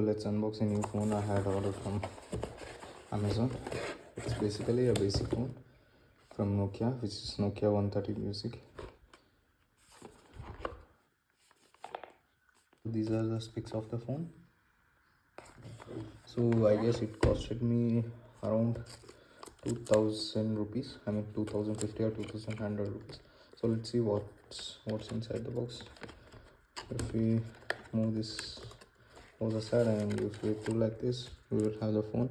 Let's unbox a new phone I had ordered from Amazon. It's basically a basic phone from Nokia, which is Nokia 130 Music. These are the specs of the phone. So I guess it costed me around 2000 rupees. I mean 2050 or 2100 rupees. So let's see what's inside the box. If we move this over the side and if we pull like this, we will have the phone.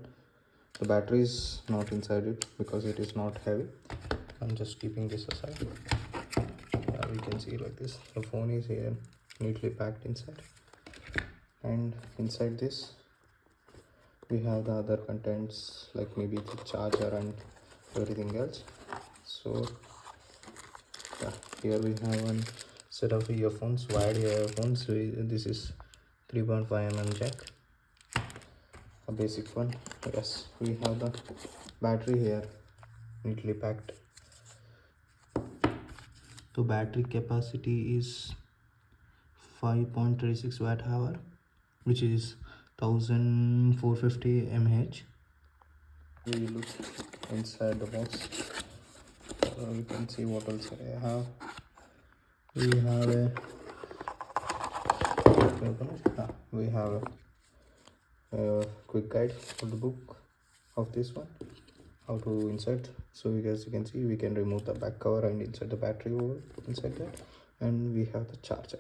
The battery is not inside it because it is not heavy. I'm just keeping this aside. We can see like this. The phone is here neatly packed inside, and inside this we have the other contents like maybe the charger and everything else. So yeah, here we have one set of earphones, wired earphones. This is 3.5 mm jack, a basic one. Yes, we have the battery here neatly packed. So battery capacity is 5.36 watt hour, which is 1450 mAh. We look inside the box. We can see what else I have. We have a quick guide for the book of this one, how to insert. So as you can see, we can remove the back cover and insert the battery over inside that, and we have the charger.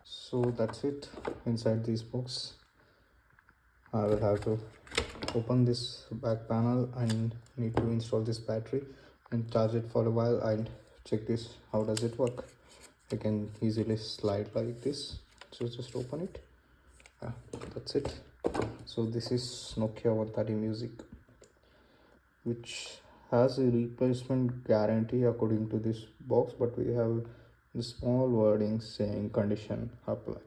So that's it inside this box. I will have to open this back panel and need to install this battery and charge it for a while and check this, how does it work. I can easily slide like this, so just open it. That's it. So this is Nokia 130 Music, which has a replacement guarantee according to this box, but we have the small wording saying condition apply.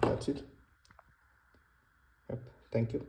That's it. Yep. Thank you.